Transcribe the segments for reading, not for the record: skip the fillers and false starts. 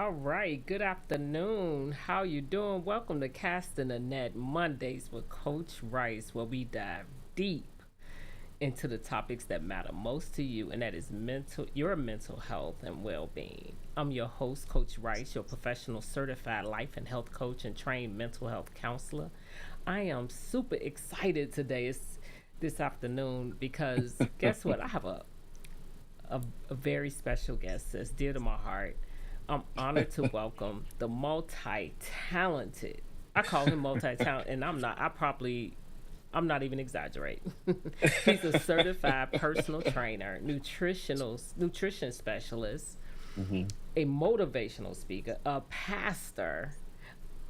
All right. Good afternoon. How you doing? Welcome to Casting the Net Mondays with Coach Rice, where we dive deep into the topics that matter most to you, and that is your mental health and well-being. I'm your host, Coach Rice, your professional certified life and health coach and trained mental health counselor. I am super excited today. It's this afternoon because guess what? I have a very special guest that's dear to my heart. I'm honored to welcome the multi-talented. I call him multi-talented, and I'm not even exaggerating. He's a certified personal trainer, nutrition specialist, Mhm. a motivational speaker, a pastor.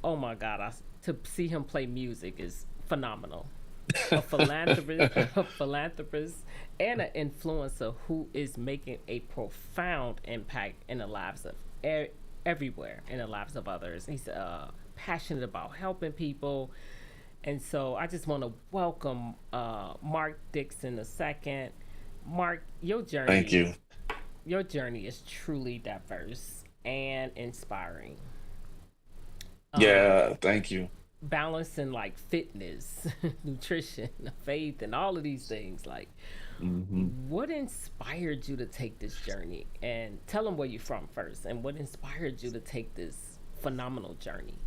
Oh my God, to see him play music is phenomenal. A philanthropist, and an influencer who is making a profound impact in the lives of everywhere in the lives of others. He's passionate about helping people, and so I just want to welcome Marc Dixon II. Mark, Thank you. your journey is truly diverse and inspiring. Um, Yeah, thank you. Balancing like fitness, nutrition, faith, and all of these things. Like, Mhm. what inspired you to take this journey? And tell them where you're from first, and what inspired you to take this phenomenal journey?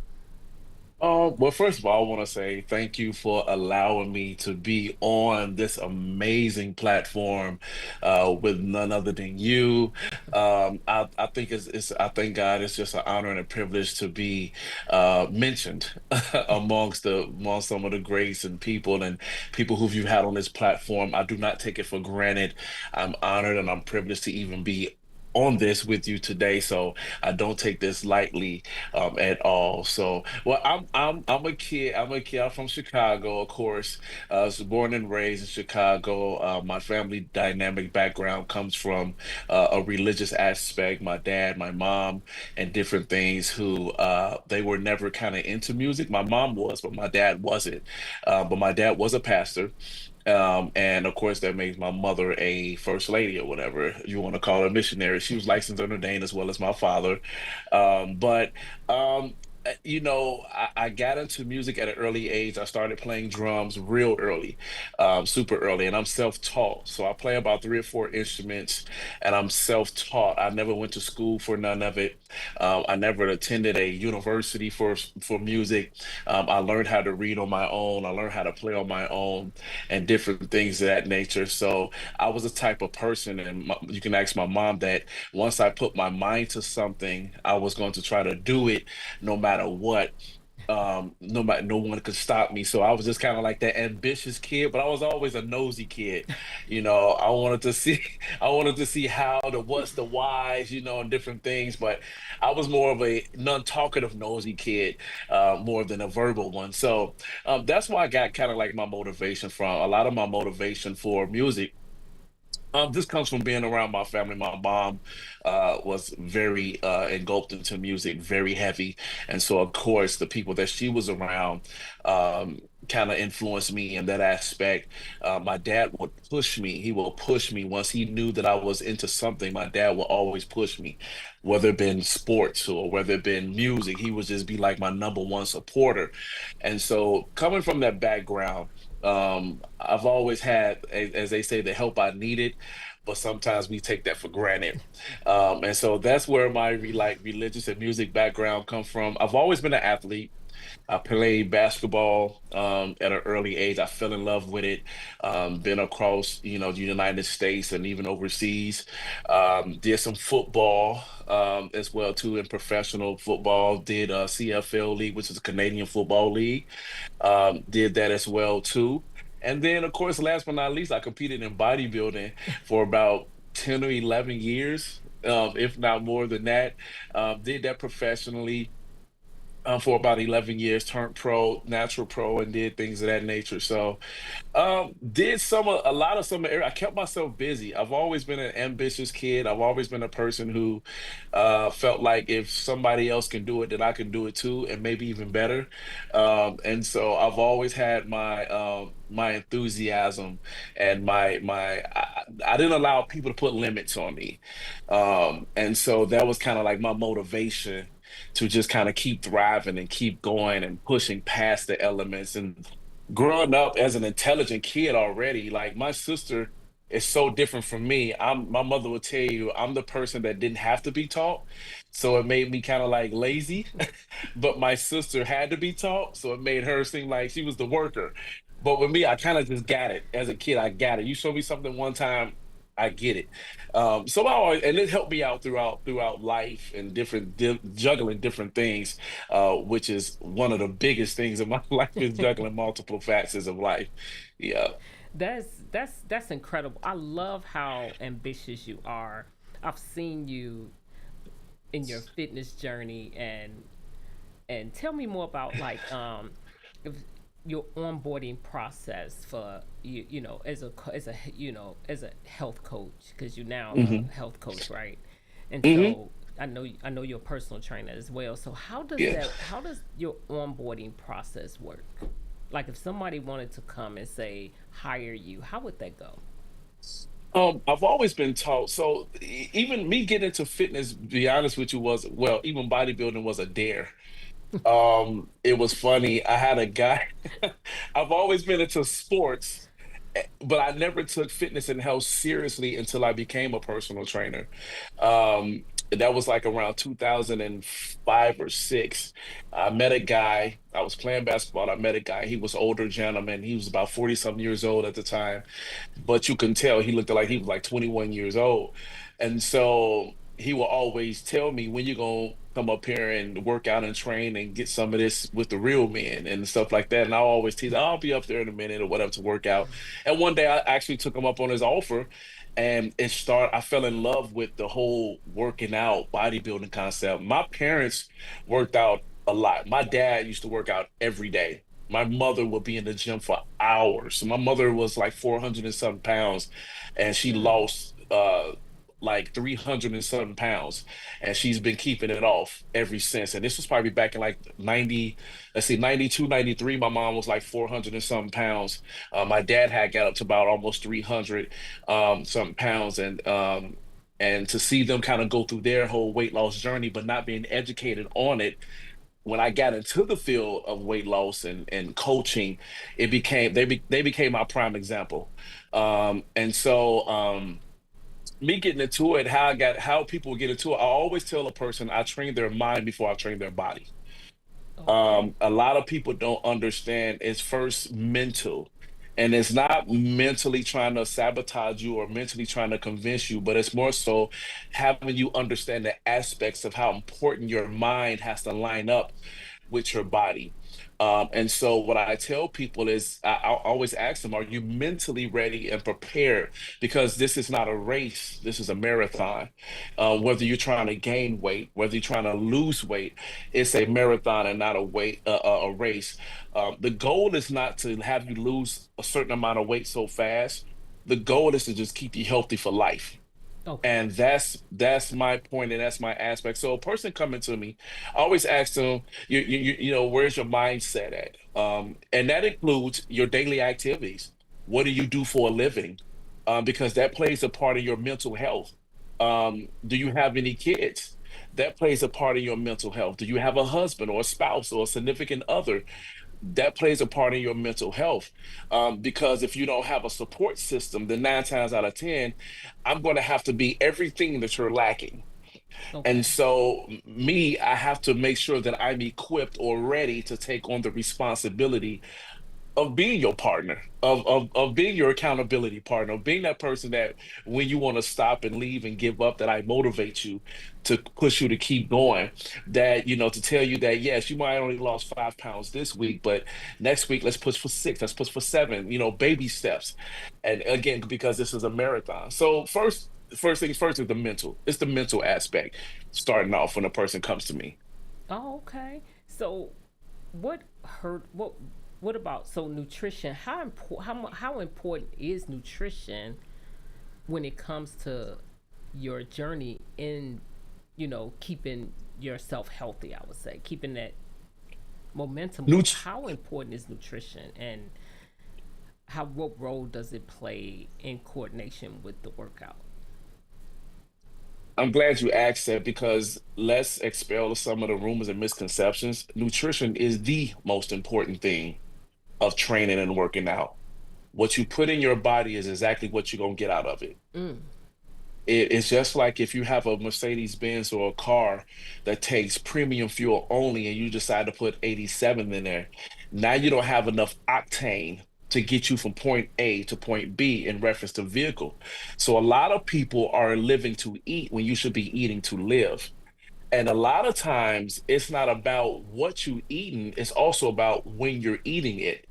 Well, first of all, I want to say thank you for allowing me to be on this amazing platform with none other than you. I think I thank God it's just an honor and a privilege to be mentioned amongst some of the greats and people who you've had on this platform. I do not take it for granted. I'm honored and I'm privileged to even be on this with you today. So I don't take this lightly at all. So, well, I'm a kid. I'm a kid. I'm from Chicago, of course. I was born and raised in Chicago. My family dynamic background comes from a religious aspect. My dad, my mom, and different things. Who they were never kind of into music. My mom was, but my dad wasn't. But my dad was a pastor. And of course, that makes my mother a first lady or whatever you want to call her, missionary. She was licensed and ordained as well as my father. But I got into music at an early age. I started playing drums real early, super early, and I'm self-taught. So I play about three or four instruments, and I'm self-taught. I never went to school for none of it. I never attended a university for music. I learned how to read on my own. I learned how to play on my own, and different things of that nature. So I was the type of person, and you can ask my mom that once I put my mind to something, I was going to try to do it no matter what. No one could stop me. So I was just kind of like that ambitious kid, but I was always a nosy kid. I wanted to see, I wanted to see how the what's the whys, and different things. But I was more of a non-talkative nosy kid, more than a verbal one. So that's why I got kind of like my motivation from. A lot of my motivation for music this comes from being around my family. My mom was very engulfed into music, very heavy, and so of course the people that she was around kind of influenced me in that aspect. My dad would push me. He will push me once he knew that I was into something. My dad would always push me, whether it been sports or whether it been music. He would just be like my number one supporter, and so coming from that background. I've always had, as they say, the help I needed, but sometimes we take that for granted. And so that's where my religious and music background come from. I've always been an athlete. I played basketball at an early age. I fell in love with it. Been across, the United States and even overseas. Did some football as well too in professional football. Did CFL league, which is a Canadian Football League. Did that as well too. And then, of course, last but not least, I competed in bodybuilding for about 10 or 11 years, if not more than that. Did that professionally, for about 11 years, turned pro, natural pro, and did things of that nature. So did a lot of summer area. I kept myself busy. I've always been an ambitious kid. I've always been a person who felt like if somebody else can do it, then I can do it too, and maybe even better. And so I've always had my enthusiasm and I didn't allow people to put limits on me. And so that was kind of like my motivation to just kind of keep thriving and keep going and pushing past the elements. And growing up as an intelligent kid already, like my sister is so different from me. My mother would tell you I'm the person that didn't have to be taught. So it made me kind of like lazy, but my sister had to be taught. So it made her seem like she was the worker. But with me, I kind of just got it as a kid. I got it. You show me something one time, I get it. So I always, and it helped me out throughout life and juggling different things, which is one of the biggest things in my life is juggling multiple facets of life. Yeah. That's incredible. I love how ambitious you are. I've seen you in your fitness journey, and tell me more about like if your onboarding process for you know as a health coach, because you're now Hmm. a health coach, right? And Hmm. so I know you're a personal trainer as well. So Yeah. how does your onboarding process work? Like if somebody wanted to come and say hire you, how would that go? I've always been taught. So even me getting into fitness, to be honest with you, was well, even bodybuilding was a dare. It was funny. I had a guy. I've always been into sports, but I never took fitness and health seriously until I became a personal trainer. That was like around 2005 or six. I met a guy. I was playing basketball. I met a guy. He was older gentleman. He was about 40 something years old at the time, but you can tell he looked like he was like 21 years old. And so he will always tell me when you gonna come up here and work out and train and get some of this with the real men and stuff like that. And I'll always tease, I'll be up there in a minute or whatever to work out. And one day I actually took him up on his offer and I fell in love with the whole working out bodybuilding concept. My parents worked out a lot. My dad used to work out every day. My mother would be in the gym for hours. So my mother was like 400 and something pounds, and she Mm. lost like 300 and something pounds, and she's been keeping it off ever since. And this was probably back in like 90, let's see, 92, 93. My mom was like 400 and something pounds. My dad had got up to about almost 300 something pounds, and to see them kind of go through their whole weight loss journey, but not being educated on it when I got into the field of weight loss and coaching, they became my prime example. And so me getting into it, how people get into it, I always tell a person I train their mind before I train their body. Okay. A lot of people don't understand it's first mental, and it's not mentally trying to sabotage you or mentally trying to convince you, but it's more so having you understand the aspects of how important your mind has to line up with your body. And so what I tell people is I'll always ask them, are you mentally ready and prepared? Because this is not a race, this is a marathon. Whether you're trying to gain weight, whether you're trying to lose weight, it's a marathon and not a race. The goal is not to have you lose a certain amount of weight so fast. The goal is to just keep you healthy for life. Okay. And that's my point and that's my aspect. So a person coming to me, I always ask them, you know, where's your mindset at? And that includes your daily activities. What do you do for a living? Because that plays a part of your mental health. Do you have any kids? That plays a part of your mental health. Do you have a husband or a spouse or a significant other? That plays a part in your mental health. Because if you don't have a support system, then nine times out of 10, I'm going to have to be everything that you're lacking. And Okay. so, me, I have to make sure that I'm equipped or ready to take on the responsibility of being your partner, of being your accountability partner, of being that person that when you want to stop and leave and give up, that I motivate you to push you to keep going. That, you know, to tell you that yes, you might only lost 5 pounds this week, but next week let's push for six, let's push for seven, you know, baby steps. And again, because this is a marathon. So first things first is the mental. It's the mental aspect starting off when a person comes to me. Oh, okay. So what hurt? What about so nutrition? How important is nutrition when it comes to your journey in keeping yourself healthy? I would say keeping that momentum going. Nut- How important is nutrition, and how what role does it play in coordination with the workout? I'm glad you asked that because let's expel some of the rumors and misconceptions. Nutrition is the most important thing of training and working out. What you put in your body is exactly what you're gonna get out of it. Mm. It's just like if you have a Mercedes Benz or a car that takes premium fuel only and you decide to put 87 in there. Now you don't have enough octane to get you from point A to point B in reference to vehicle. So a lot of people are living to eat when you should be eating to live. And a lot of times it's not about what you eating, it's also about when you're eating it,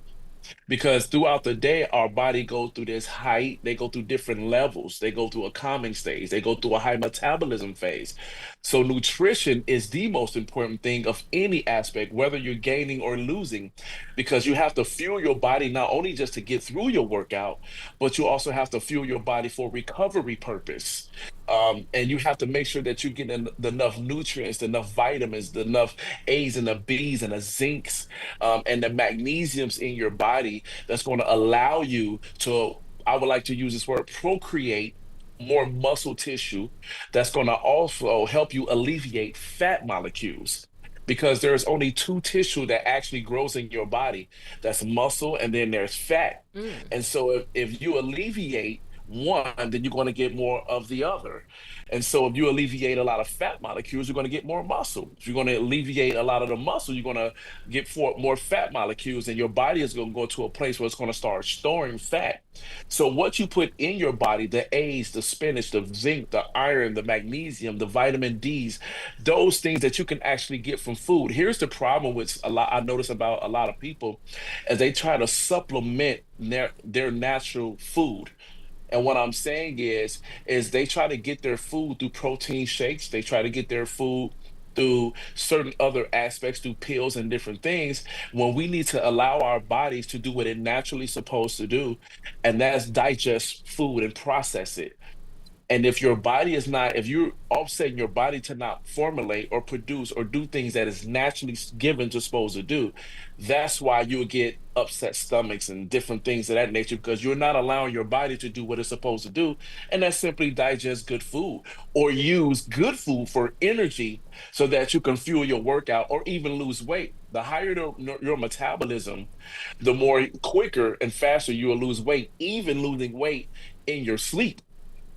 because throughout the day our body go through this height, they go through different levels, they go through a calming stage, they go through a high metabolism phase. So nutrition is the most important thing of any aspect, whether you're gaining or losing, because you have to fuel your body not only just to get through your workout, but you also have to fuel your body for recovery purpose. And you have to make sure that you get enough nutrients, enough vitamins, enough A's and the B's and the zincs, and the magnesiums in your body that's going to allow you to, I would like to use this word, procreate more muscle tissue that's going to also help you alleviate fat molecules. Because there's only two tissue that actually grows in your body. That's muscle and then there's fat. Mm. And so if you alleviate one, then you're going to get more of the other. And so if you alleviate a lot of fat molecules, you're going to get more muscle. If you're going to alleviate a lot of the muscle, you're going to get more fat molecules, and your body is going to go to a place where it's going to start storing fat. So what you put in your body, the A's, the spinach, the zinc, the iron, the magnesium, the vitamin D's, those things that you can actually get from food. Here's the problem with a lot I notice about a lot of people as they try to supplement their natural food. And what I'm saying is they try to get their food through protein shakes. They try to get their food through certain other aspects, through pills and different things, when we need to allow our bodies to do what it naturally supposed to do, and that's digest food and process it. And if your body is not, if you're offsetting your body to not formulate or produce or do things that is naturally given to supposed to do, that's why you'll get upset stomachs and different things of that nature, because you're not allowing your body to do what it's supposed to do. And that's simply digest good food or use good food for energy so that you can fuel your workout or even lose weight. The higher your metabolism, the more quicker and faster you will lose weight, even losing weight in your sleep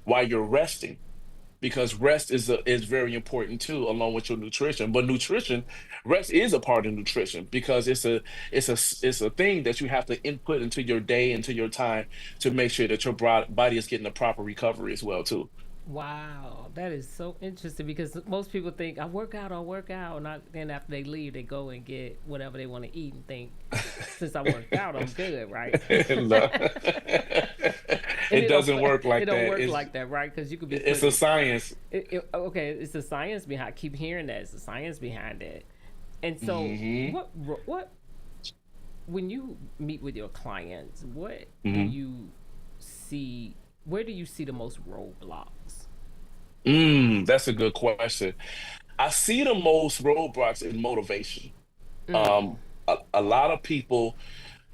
while you're resting, because rest is very important too, along with your nutrition. But nutrition, rest is a part of nutrition because it's a thing that you have to input into your day, into your time, to make sure that your body is getting the proper recovery as well too. Wow, that is so interesting because most people think I work out, and then after they leave, they go and get whatever they want to eat and think, since I worked out, I'm good, right? No. And It doesn't work it like don't that. work like that, right? Because you could be It's a putting science. okay, it's the science behind. I keep hearing that it's the science behind it. And so, Hmm. what when you meet with your clients, what do Hmm. you see? Where do you see the most roadblocks? That's a good question. I see the most roadblocks in motivation. Mm. A lot of people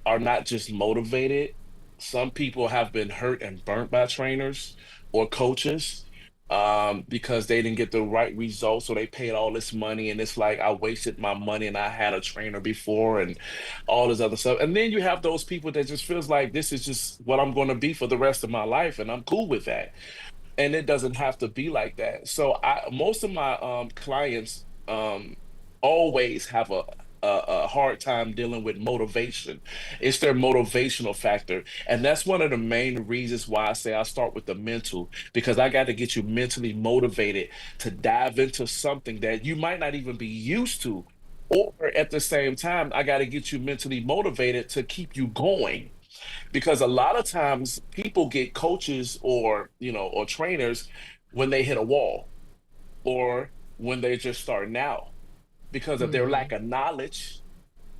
are not just motivated. Some people have been hurt and burnt by trainers or coaches, because they didn't get the right results. So they paid all this money, and it's like, I wasted my money and I had a trainer before and all this other stuff. And then you have those people that just feels like this is just what I'm going to be for the rest of my life, and I'm cool with that, and it doesn't have to be like that. So I most of my clients always have a hard time dealing with motivation. It's their motivational factor. And that's one of the main reasons why I say I start with the mental, because I got to get you mentally motivated to dive into something that you might not even be used to. Or at the same time, I got to get you mentally motivated to keep you going, because a lot of times people get coaches or or trainers when they hit a wall or when they just starting out. because of their Mm-hmm. lack of knowledge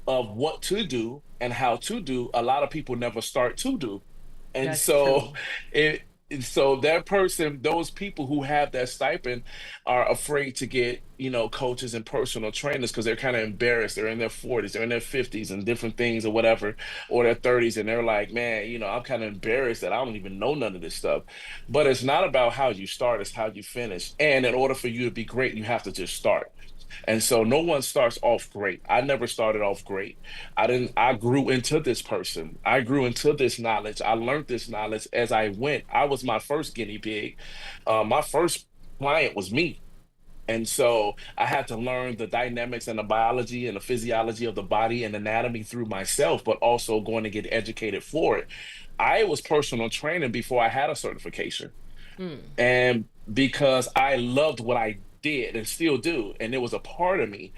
of what to do and how to do. A lot of people never start to do. And That's so true. it so that person, those people who have that stipend are afraid to get, coaches and personal trainers because they're kind of embarrassed. They're in their 40s, they're in their 50s and different things or whatever, or their 30s, and they're like, man, I'm kind of embarrassed that I don't even know none of this stuff. But it's not about how you start, it's how you finish. And in order for you to be great, you have to just start. And so no one starts off great. I never started off great. I grew into this person. I grew into this knowledge. I learned this knowledge as I went. I was my first guinea pig. My first client was me. And so I had to learn the dynamics and the biology and the physiology of the body and anatomy through myself, but also going to get educated for it. I was personal training before I had a certification. Mm. And because I loved what I did and still do, and it was a part of me.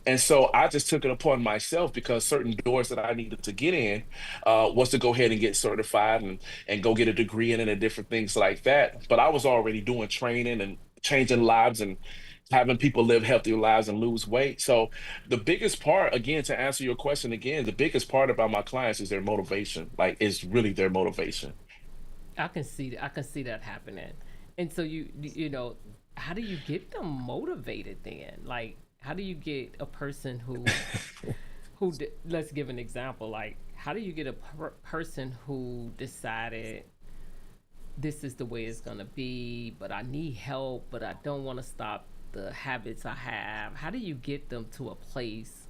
And so I just took it upon myself because certain doors that I needed to get in was to go ahead and get certified and go get a degree in it and different things like that. But I was already doing training and changing lives and having people live healthier lives and lose weight. So the biggest part, again, to answer your question again, the biggest part about my clients is their motivation. Like, it's really their motivation. I can see that. I can see that happening. And so how do you get them motivated then? Like, how do you get a person let's give an example. Like, how do you get a person who decided this is the way it's gonna be, but I need help, but I don't want to stop the habits I have? How do you get them to a place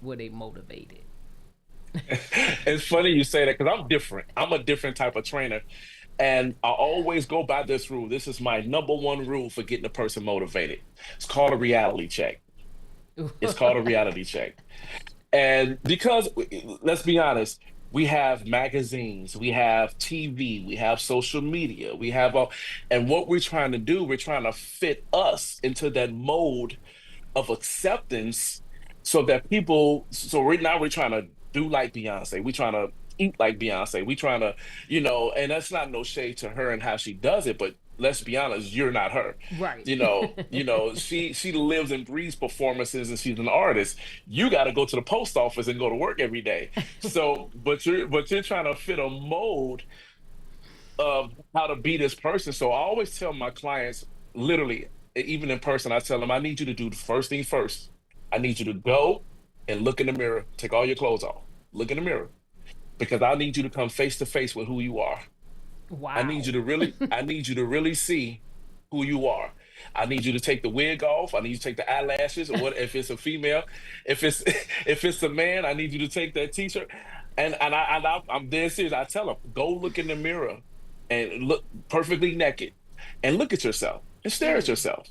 where they motivated? It's funny you say that because I'm different. I'm a different type of trainer. And I always go by this rule. This is my number one rule for getting a person motivated. It's called a reality check. It's called a reality check. And because, let's be honest, we have magazines, we have TV, we have social media, we have all, and what we're trying to do, we're trying to fit us into that mold of acceptance so that people, so right now we're trying to do like Beyonce, we're trying to eat like Beyonce, we trying to, and that's not no shade to her and how she does it, but let's be honest, you're not her. Right. She lives and breathes performances and she's an artist. You got to go to the post office and go to work every day. So but you're trying to fit a mold of how to be this person. So I always tell my clients, literally, even in person, I tell them, I need you to do the first thing first. I need you to go and look in the mirror, take all your clothes off, look in the mirror, because I need you to come face to face with who you are. Wow. I need you to really see who you are. I need you to take the wig off. I need you to take the eyelashes, or what if it's a female. If it's if it's a man, I need you to take that t-shirt. I'm dead serious. I tell them, go look in the mirror and look perfectly naked and look at yourself and stare at Mm. yourself.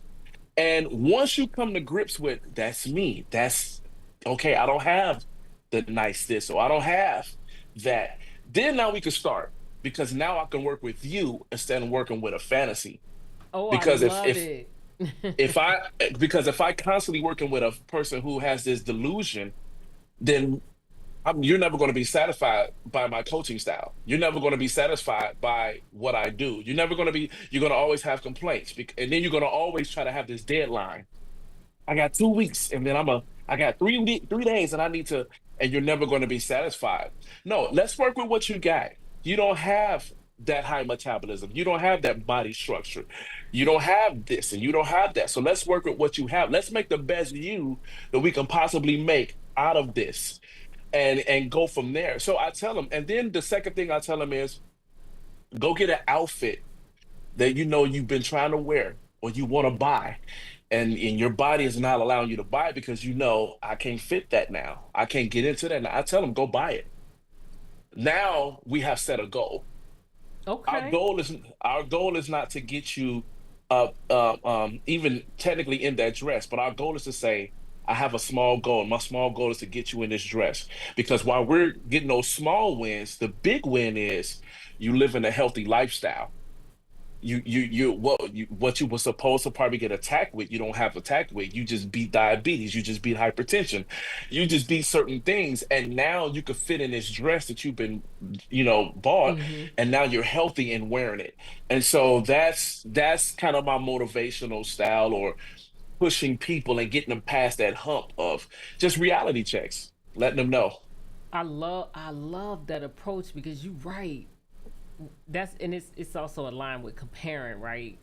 And once you come to grips with that's me, that's okay, I don't have the nice this or I don't have that, then now we can start because now I can work with you instead of working with a fantasy. Oh, I Because love it. if I because if I constantly working with a person who has this delusion, then you're never going to be satisfied by my coaching style. You're never going to be satisfied by what I do. You're going to always have complaints. And then you're going to always try to have this deadline. I got 2 weeks and then I got 3 days and I need to, and you're never going to be satisfied. No, let's work with what you got. You don't have that high metabolism. You don't have that body structure. You don't have this and you don't have that. So let's work with what you have. Let's make the best you that we can possibly make out of this and go from there. So I tell them, and then the second thing I tell them is go get an outfit that you've been trying to wear or you want to buy. And your body is not allowing you to buy it because I can't fit that now. I can't get into that. Now I tell them go buy it. Now we have set a goal. Our Okay. goal is our goal is not to get you even technically in that dress, but our goal is to say, I have a small goal. My small goal is to get you in this dress. Because while we're getting those small wins, the big win is you live in a healthy lifestyle. What you were supposed to probably get attacked with, you don't have attacked with. You just beat diabetes, you just beat hypertension, you just beat certain things, and now you could fit in this dress that you've been, bought, Mm-hmm. and now you're healthy and wearing it. And so that's kind of my motivational style, or pushing people and getting them past that hump of just reality checks, letting them know. I love that approach because you're right. That's and it's also aligned with comparing, right?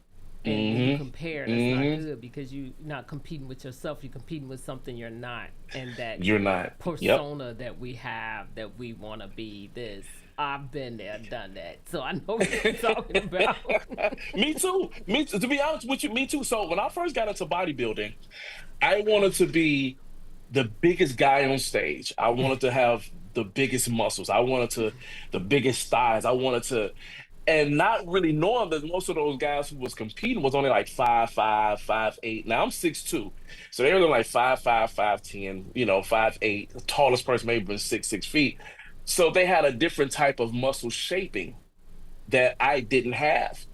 And when you Hmm. compare, that's not Hmm. good because you're not competing with yourself. You're competing with something you're not, and that You're not. Yep. persona that we have that we want to be this. I've been there, done that, so I know what you're talking about. Me too. Me too. To be honest with you, me too. So when I first got into bodybuilding, I wanted to be the biggest guy on stage. I wanted to have the biggest muscles. I wanted to the biggest thighs. I wanted to, and not really knowing that most of those guys who was competing was only like 5'5", 5'8". Now I'm 6'2", so they were like 5'5", 5'10", 5'8". The tallest person maybe been 6'6" So they had a different type of muscle shaping that I didn't have.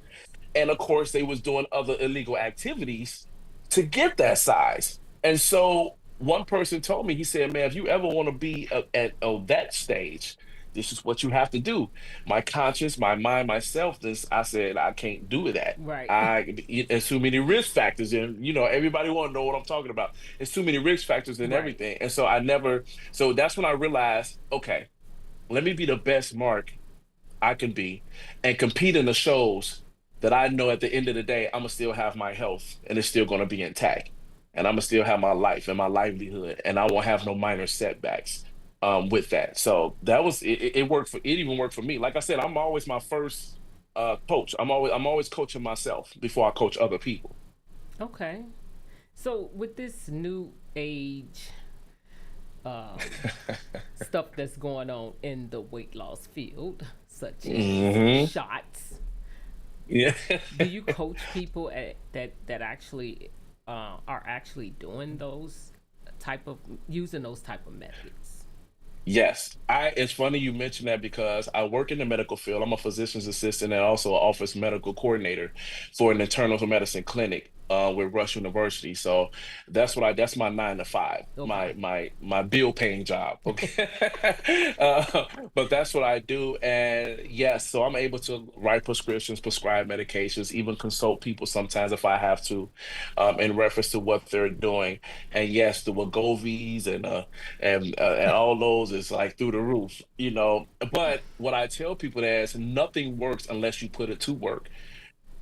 And of course they was doing other illegal activities to get that size. And so one person told me, he said, man, if you ever want to be at that stage, this is what you have to do. My conscience, my mind, myself, this, I said I can't do that. Right, There's too many risk factors, and everybody want to know what I'm talking about. There's too many risk factors in right, everything. And so I never, so that's when I realized, okay, let me be the best Mark I can be and compete in the shows that I know at the end of the day, I'm gonna still have my health and it's still gonna be intact. And I'm gonna still have my life and my livelihood, and I won't have no minor setbacks with that. So that was it worked for it even worked for me. Like I said, I'm always my first coach. I'm always coaching myself before I coach other people. okay. So with this new age um, stuff that's going on in the weight loss field, such as Hmm. shots, Yeah. do you coach people that actually are actually doing those type of using those type of methods? Yes, it's funny you mentioned that because I work in the medical field. I'm a physician's assistant and also an office medical coordinator for an internal medicine clinic with Rush University. So that's my 9 to 5, Okay. my bill paying job. Okay. But that's what I do. And yes, so I'm able to write prescriptions, prescribe medications, even consult people sometimes if I have to, in reference to what they're doing. And yes, the Wegovy's and all those is like through the roof. But what I tell people is nothing works unless you put it to work,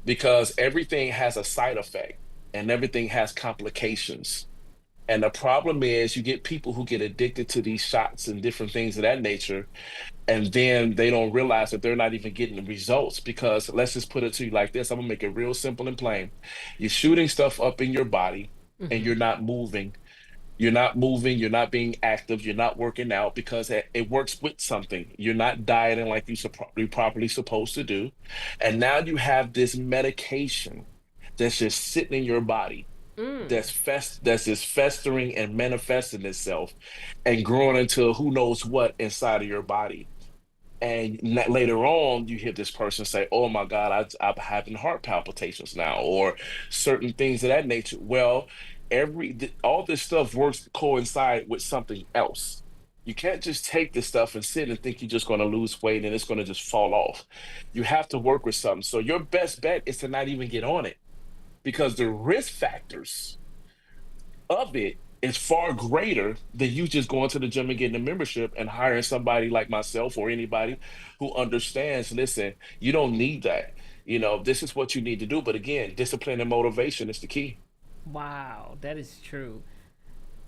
because everything has a side effect and everything has complications. And the problem is you get people who get addicted to these shots and different things of that nature, and then they don't realize that they're not even getting the results. Because let's just put it to you like this. I'm gonna make it real simple and plain. You're shooting stuff up in your body and Mm-hmm. you're not moving, you're not being active, you're not working out because it works with something. You're not dieting like you're properly supposed to do. And now you have this medication that's just sitting in your body, Mm. that's just festering and manifesting itself and growing into who knows what inside of your body. And later on, you hear this person say, "Oh my God, I'm having heart palpitations now," or certain things of that nature. Well, all this stuff works coincide with something else. You can't just take this stuff and sit and think you're just going to lose weight and it's going to just fall off. You have to work with something. So your best bet is to not even get on it, because the risk factors of it is far greater than you just going to the gym and getting a membership and hiring somebody like myself or anybody who understands, listen, you don't need that. This is what you need to do. But again, discipline and motivation is the key. Wow, that is true.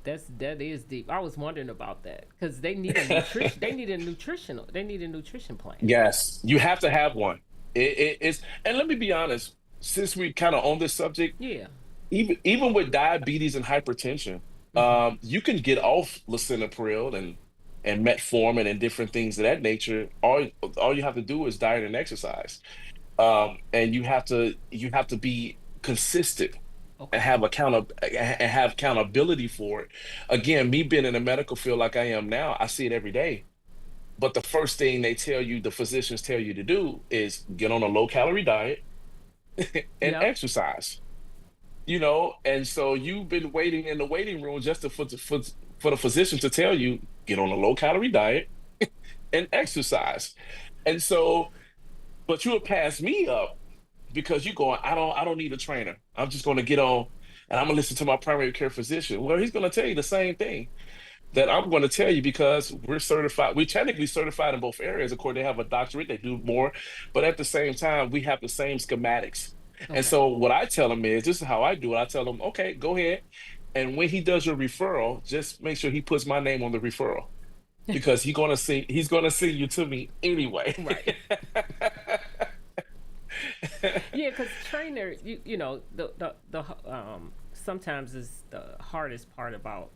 That is deep. I was wondering about that because they need a nutrition. They need a nutrition plan. Yes, you have to have one. It's, and let me be honest, since we kind of on this subject, Yeah. even with diabetes and hypertension, Mm-hmm. you can get off lisinopril and metformin and different things of that nature. All you have to do is diet and exercise, and you have to be consistent and Okay. have accountability for it. Again, me being in the medical field like I am now, I see it every day. But the first thing the physicians tell you to do is get on a low calorie diet and Yep. exercise. And so you've been waiting in the waiting room just for the physician to tell you get on a low calorie diet and exercise. And so, but you would pass me up because you're going, I don't need a trainer. I'm just going to get on. and I'm gonna listen to my primary care physician. Well, he's gonna tell you the same thing that I'm going to tell you because we're certified. We're technically certified in both areas. Of course, they have a doctorate, they do more, but at the same time, we have the same schematics. And Okay. so, what I tell them is this is how I do it. I tell them, okay, go ahead. And when he does your referral, just make sure he puts my name on the referral because he's gonna send you to me anyway. Right. Yeah, because trainer, you know, sometimes is the hardest part about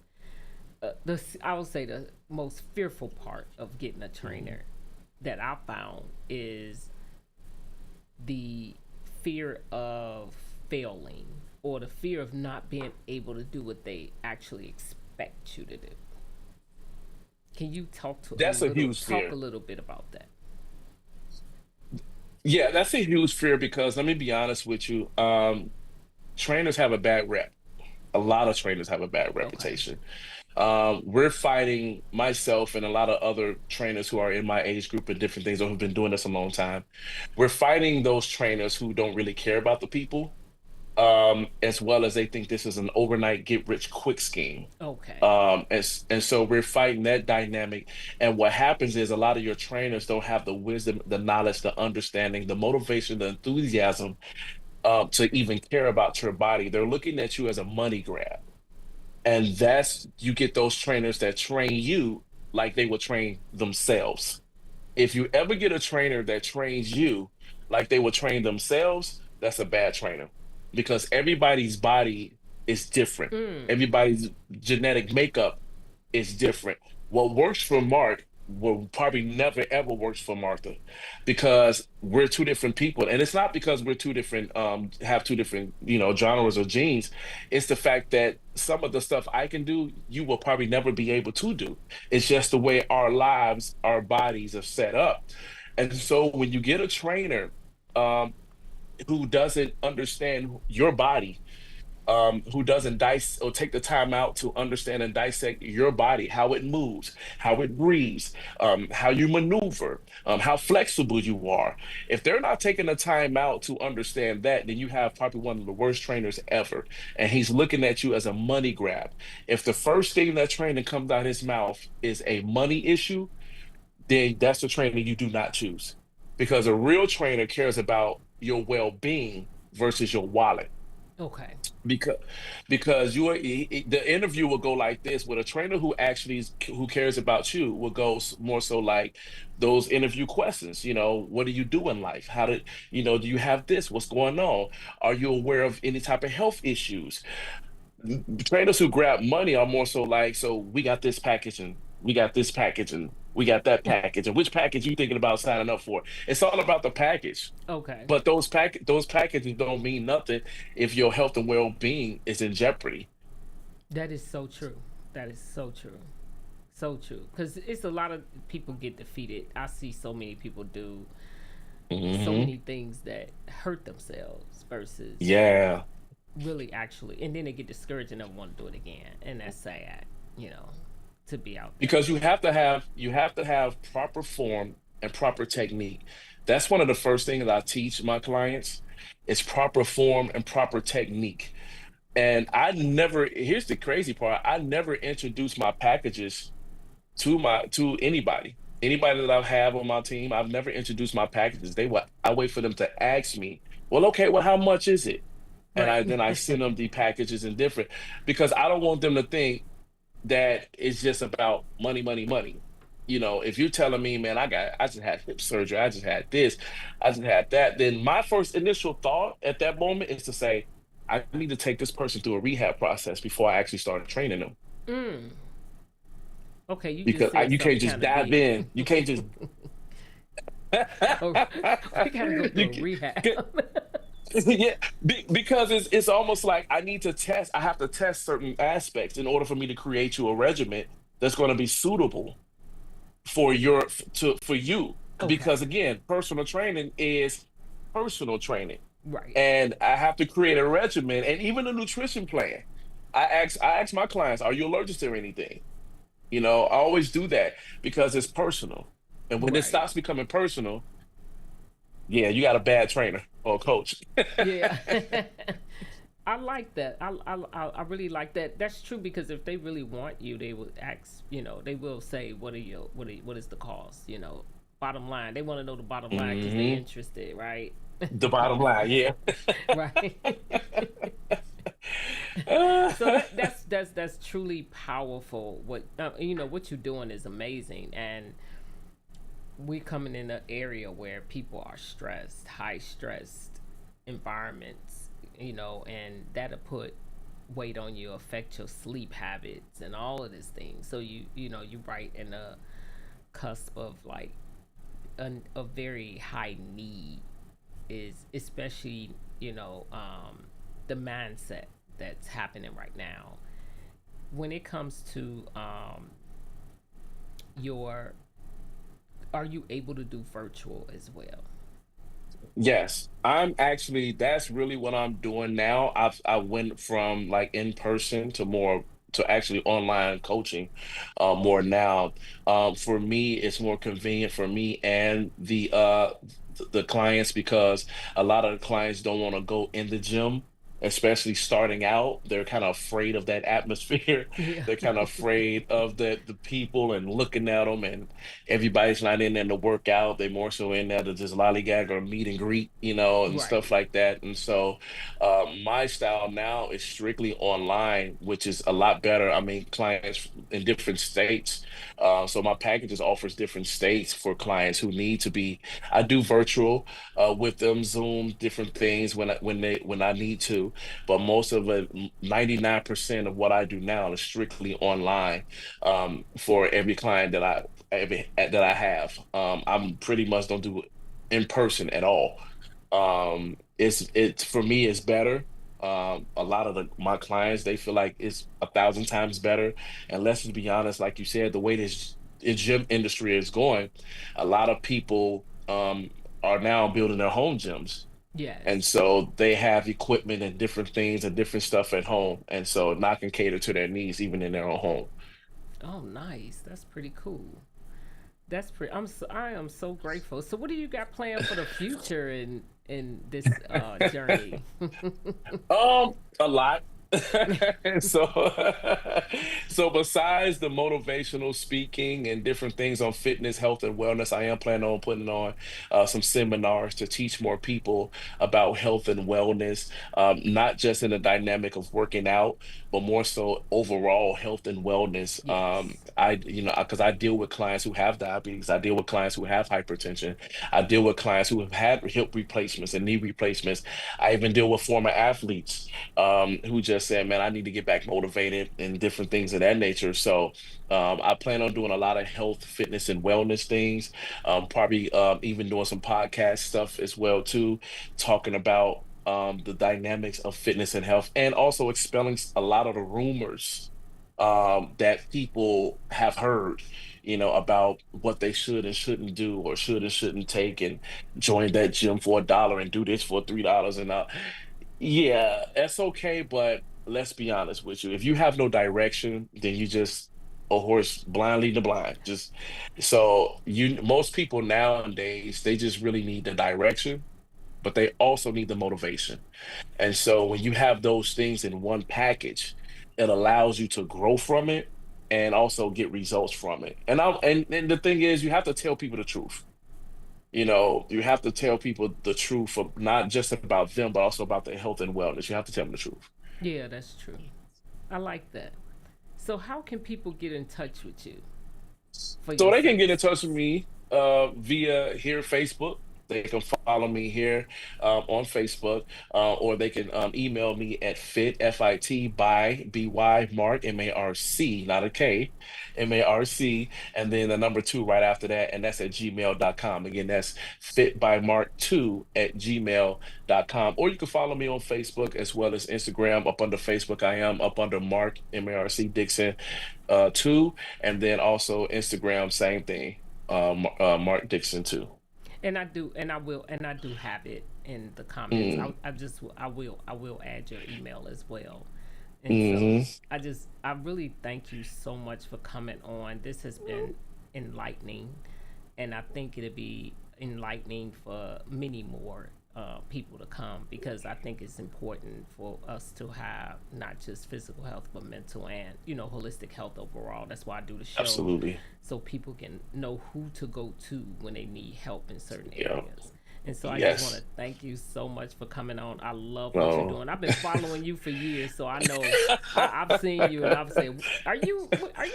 I would say the most fearful part of getting a Mhm. trainer that I found is the fear of failing or the fear of not being able to do what they actually expect you to do. Can you That's a huge talk a fear. little bit about that? Yeah, that's a huge fear because let me be honest with you. Trainers have a bad rep. A lot of trainers have a bad Okay. reputation. We're fighting myself and a lot of other trainers who are in my age group and different things or who've been doing this a long time. We're fighting those trainers who don't really care about the people, as well as they think this is an overnight get rich quick scheme. Okay. And so we're fighting that dynamic. And what happens is a lot of your trainers don't have the wisdom, the knowledge, the understanding, the motivation, the enthusiasm, to even care about your body. They're looking at you as a money grab. And that's you get those trainers that train you like they would train themselves. If you ever get a trainer that trains you like they would train themselves, that's a bad trainer because everybody's body is different. Mm. Everybody's genetic makeup is different. What works for Mark will probably never ever works for Martha because we're two different people. And it's not because we're two different, have two different, genres or genes. It's the fact that some of the stuff I can do, you will probably never be able to do. It's just the way our lives, our bodies are set up. And so when you get a trainer, um, who doesn't understand your body, who doesn't dice or take the time out to understand and dissect your body, how it moves, how it breathes, how you maneuver, how flexible you are. If they're not taking the time out to understand that, then you have probably one of the worst trainers ever. And he's looking at you as a money grab. If the first thing that trainer comes out his mouth is a money issue, then that's the trainer you do not choose. Because a real trainer cares about your well-being versus your wallet Okay. because the interview will go like this with a trainer who actually who cares about you will go more so like those interview questions, what do you do in life, how did do you have this, what's going on, are you aware of any type of health issues. Trainers who grab money are more so like, so we got this package and we got this package and we got that package and which package you thinking about signing up for. It's all about the package, Okay. but those packages don't mean nothing if your health and well-being is in jeopardy. That is so true. That is so true. So true. Because it's a lot of people get defeated. I see so many people do so Hmm. many things that hurt themselves versus Yeah, really actually, and then they get discouraged and don't want to do it again. And that's sad, you know, to be out there. because you have to have proper form and proper technique. That's one of the first things I teach my clients is proper form and proper technique. And here's the crazy part, I never introduce my packages to anybody. Anybody that I have on my team, I've never introduced my packages. I wait for them to ask me, well, okay, well, how much is it? And Right. then I send them the packages in different because I don't want them to think that it's just about money, money, money. If you're telling me, man, I just had hip surgery, I just had this, I just had that, then my first initial thought at that moment is to say, I need to take this person through a rehab process before I actually start training them. Mm. Okay, you just Because said you something can't just kind of dive big. in. You can't just Oh, we got to go through you a rehab. can, yeah, because it's almost like I have to test certain aspects in order for me to create you a regimen that's going to be suitable for you. Okay. Because again, personal training is personal training. Right. And I have to create a regimen and even a nutrition plan. I ask my clients, are you allergic to anything? I always do that because it's personal. And when it Right. stops becoming personal, yeah, you got a bad trainer or coach. Yeah. I like that. I really like that. That's true because if they really want you, they will ask. They will say, "What are you? What is the cost?" Bottom line. They want to know the bottom line because they Hmm. interested, right? The bottom line, yeah. Right. So that's truly powerful. What you're doing is amazing, and we're coming in an area where people are stressed, high stressed environments, and that'll put weight on you, affect your sleep habits and all of these things. So you right in the cusp of like a very high need is especially, the mindset that's happening right now. When it comes to your are you able to do virtual as well? Yes, I'm actually, that's really what I'm doing now. I went from like in person to more to actually online coaching more now. For me, it's more convenient for me and the clients because a lot of the clients don't want to go in the gym. Especially starting out, they're kind of afraid of that atmosphere. Yeah. They're kind of afraid of the people and looking at them, and everybody's not in there to work out. They're more so in there to just lollygag or meet and greet, and stuff Right. like that. And so, my style now is strictly online, which is a lot better. I mean, clients in different states. So my packages offers different states for clients who need to be. I do virtual with them, Zoom, different things when I need to, but most of it, 99% of what I do now is strictly online for every client that I have. I'm pretty much don't do it in person at all. It's for me it's better. A lot of my clients they feel like it's 1,000 times better. And let's just be honest, like you said, the way this gym industry is going, a lot of people are now building their home gyms. And Yes. so they have equipment and different things and different stuff at home. And so not can cater to their needs even in their own home. Oh, nice. That's pretty cool. That's pretty. I am so grateful. So, what do you got planned for the future in this journey? A lot. So, so besides the motivational speaking and different things on fitness, health, and wellness, I am planning on putting on some seminars to teach more people about health and wellness, not just in the dynamic of working out, but more so overall health and wellness. Yes. Because I deal with clients who have diabetes, I deal with clients who have hypertension, I deal with clients who have had hip replacements and knee replacements. I even deal with former athletes who just said, "Man, I need to get back motivated," and different things of that nature. So, I plan on doing a lot of health, fitness, and wellness things. Probably even doing some podcast stuff as well too, talking about the dynamics of fitness and health, and also expelling a lot of the rumors that people have heard. About what they should and shouldn't do, or should and shouldn't take, and join that gym for $1 and do this for $3, and yeah, that's okay, but let's be honest with you. If you have no direction, then you just a horse blind leading the blind. Just so you most people nowadays, they just really need the direction, but they also need the motivation. And so when you have those things in one package, it allows you to grow from it and also get results from it. And the thing is, you have to tell people the truth. You have to tell people the truth of not just about them, but also about their health and wellness. You have to tell them the truth. Yeah, that's true. I like that. So, how can people get in touch with you for So your they can get in services? touch with me via here Facebook. They can follow me here on Facebook, or they can email me at by Mark Marc, not a K, Marc, and then the number two right after that, and that's at gmail.com. Again, that's fitbymark2 at gmail.com. Or you can follow me on Facebook as well as Instagram. Up under Facebook, I am up under Marc Dixon 2, and then also Instagram, same thing. Marc Dixon too. And I do have it in the comments. Mm, I will add your email as well. And so hmm. I really thank you so much for coming on. This has been enlightening, and I think it'll be enlightening for many more people to come, because I think it's important for us to have not just physical health but mental and holistic health overall. That's why I do the show, Absolutely. so people can know who to go to when they need help in certain Yeah. areas. And so I just want to Yes. thank you so much for coming on. I love what you're No. doing. I've been following you for years, so I know I've seen you, and I've said, "Are you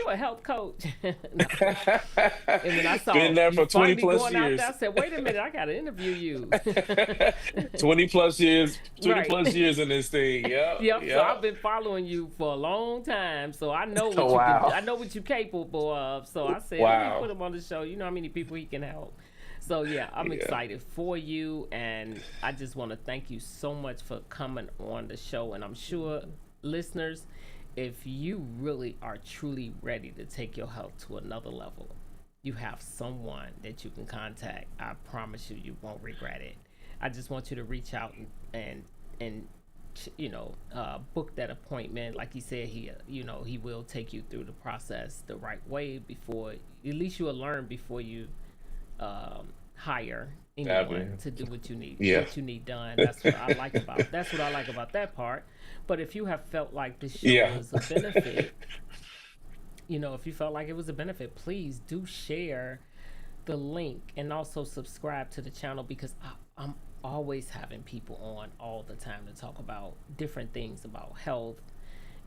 a health coach?" No. And when I saw Been there you for 20 finally plus going out there, years. I said, "Wait a minute, I got to interview you." 20 plus years, 20 Right. plus years in this thing. Yep. Yep. So I've Yep. been following you for a long time, so I know what you can. Wow. I know what you're capable of. So I said, let me put Wow. him on the show. You know how many people he can help. So yeah, I'm Yeah. excited for you, and I just want to thank you so much for coming on the show. And I'm sure listeners, if you really are truly ready to take your health to another level, you have someone that you can contact. I promise you, you won't regret it. I just want you to reach out and book that appointment. Like he said, he will take you through the process the right way, before at least you'll learn before you hire anyone Happening. to do what you need Yeah. done. That's what I like about that part. But if you have felt like this show Yeah. was a benefit, if you felt like it was a benefit, please do share the link and also subscribe to the channel, because I'm always having people on all the time to talk about different things about health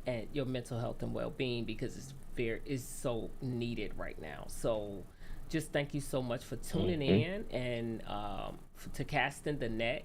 and your mental health and well-being, because it's so needed right now. So just thank you so much for tuning Hmm. in, and to casting the net.